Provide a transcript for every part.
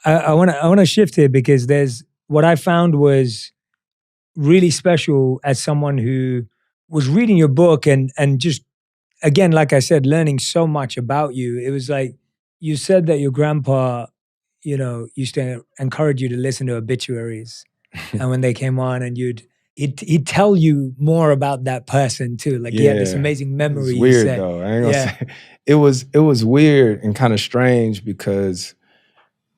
I want to shift here because there's what I found was really special as someone who was reading your book and just again, like I said, learning so much about you. It was like you said that your grandpa, used to encourage you to listen to obituaries, and when they came on, and he'd tell you more about that person too. Like he had this Yeah. amazing It was memory. You weird said, though. I ain't gonna yeah, say it was weird and kind of strange because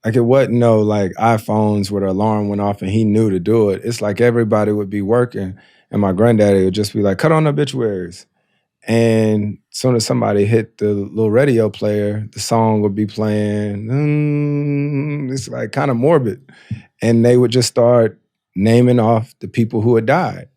like it wasn't no like iPhones where the alarm went off and he knew to do it. It's like everybody would be working and my granddaddy would just be like, cut on the obituaries. And as soon as somebody hit the little radio player, the song would be playing. It's like kind of morbid. And they would just start naming off the people who had died,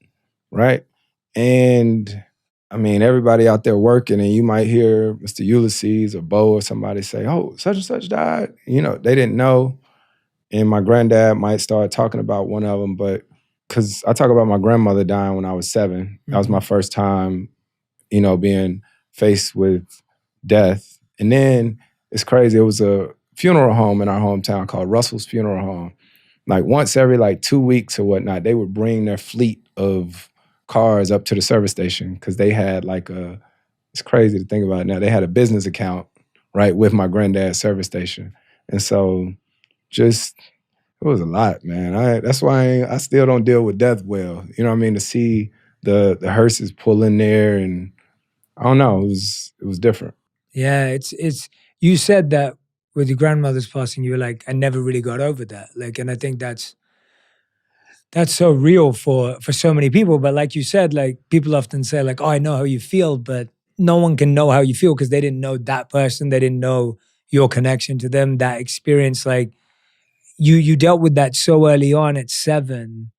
right? And I mean, everybody out there working, and you might hear Mr. Ulysses or Bo or somebody say, oh, such and such died. They didn't know. And my granddad might start talking about one of them, but because I talk about my grandmother dying when I was 7. That was my first time, being faced with death. And then it's crazy. It was a funeral home in our hometown called Russell's Funeral Home. Like once every like 2 weeks or whatnot, they would bring their fleet of cars up to the service station because they had it's crazy to think about it now. They had a business account, right, with my granddad's service station. And so just, it was a lot, man. That's why I still don't deal with death well. You know what I mean? To see the hearses pull in there and I don't know, it was different. yeah. It's you said that with your grandmother's passing, you were like, I never really got over that. Like, and I think that's so real for so many people. But like you said, like people often say, like, oh, I know how you feel, but no one can know how you feel because they didn't know that person. They didn't know your connection to them, that experience. Like you dealt with that so early on at 7.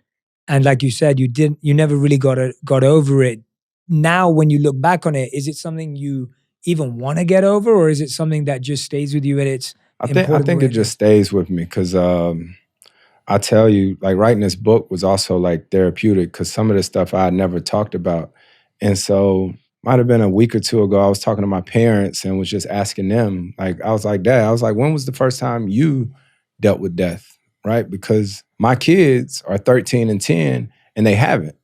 And like you said, you never really got over it. Now when you look back on it, is it something you even want to get over, or is it something that just stays with you and it's I important think where it it just is? stays with me because I tell you, like writing this book was also like therapeutic because some of the stuff I had never talked about. And so might have been a week or two ago, I was talking to my parents and was just asking them, like, I was like, Dad, I was like, when was the first time you dealt with death? Right? Because my kids are 13 and 10 and they haven't,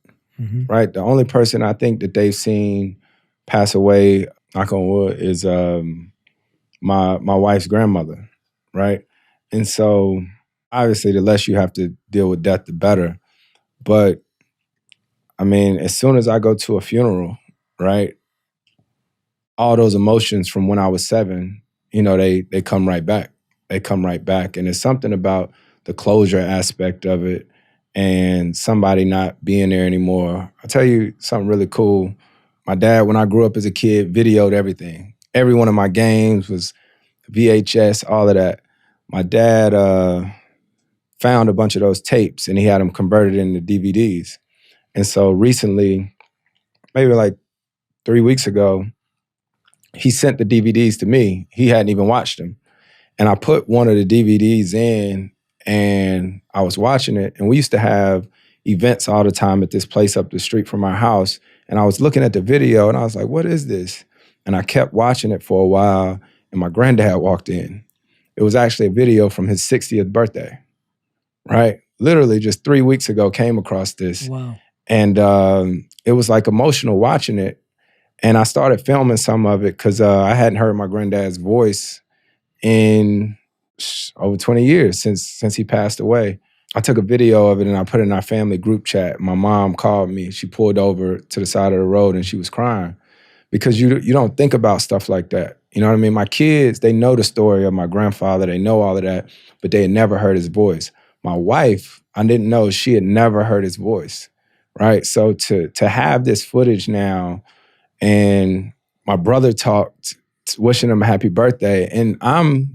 right? The only person I think that they've seen pass away, knock on wood, is my wife's grandmother, right? And so obviously the less you have to deal with death, the better. But I mean, as soon as I go to a funeral, right, all those emotions from when I was 7, they come right back. They come right back. And it's something about the closure aspect of it and somebody not being there anymore. I'll tell you something really cool. My dad, when I grew up as a kid, videoed everything. Every one of my games was VHS, all of that. My dad found a bunch of those tapes and he had them converted into DVDs. And so recently, maybe like 3 weeks ago, he sent the DVDs to me. He hadn't even watched them. And I put one of the DVDs in and I was watching it. And we used to have events all the time at this place up the street from our house. And I was looking at the video and I was like, what is this? And I kept watching it for a while and my granddad walked in. It was actually a video from his 60th birthday, right? Literally just 3 weeks ago came across this. Wow. And it was like emotional watching it. And I started filming some of it because I hadn't heard my granddad's voice in over 20 years since he passed away. I took a video of it and I put it in our family group chat. My mom called me. She pulled over to the side of the road and she was crying because you don't think about stuff like that. You know what I mean? My kids, they know the story of my grandfather. They know all of that, but they had never heard his voice. My wife, I didn't know she had never heard his voice, right? So to have this footage now, and my brother talked, wishing him a happy birthday, and I'm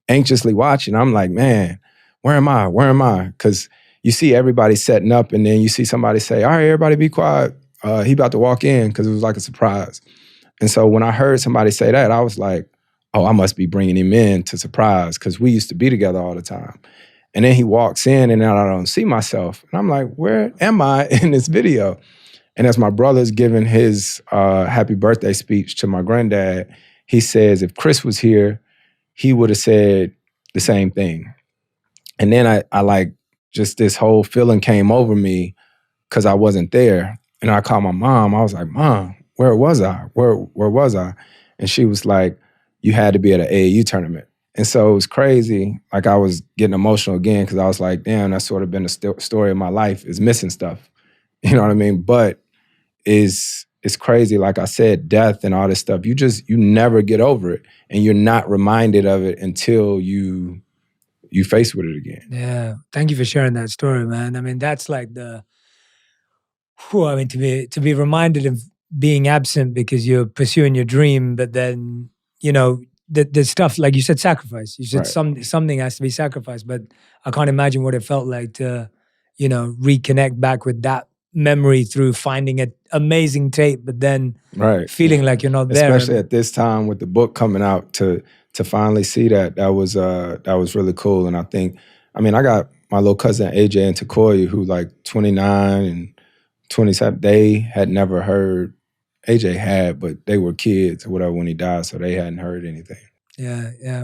anxiously watching. I'm like, man, where am I? Where am I? Because you see everybody setting up, and then you see somebody say, all right, everybody be quiet. He about to walk in, because it was like a surprise. And so when I heard somebody say that, I was like, oh, I must be bringing him in to surprise, because we used to be together all the time. And then he walks in, and then I don't see myself. And I'm like, where am I in this video? And as my brother's giving his happy birthday speech to my granddad, he says, if Chris was here, he would have said, the same thing. And then I like, just this whole feeling came over me because I wasn't there. And I called my mom. I was like, Mom, where was I? Where was I? And she was like, you had to be at an AAU tournament. And so it was crazy. Like, I was getting emotional again because I was like, damn, that's sort of been the story of my life, is missing stuff. You know what I mean? But it's crazy. Like I said, death and all this stuff, you never get over it. And you're not reminded of it until you face with it again. Yeah. Thank you for sharing that story, man. I mean, that's like I mean, to be reminded of being absent because you're pursuing your dream, but then, you know, the stuff, like you said, sacrifice. You said Right. something has to be sacrificed, but I can't imagine what it felt like to, you know, reconnect back with that memory through finding an amazing tape, but then Right. feeling like you're not there. Especially at this time with the book coming out, to finally see that was really cool. And I mean, I got my little cousin AJ and Takoya, who like 29 and 27. They had never heard. AJ had, but they were kids or whatever when he died, so they hadn't heard anything. Yeah, yeah.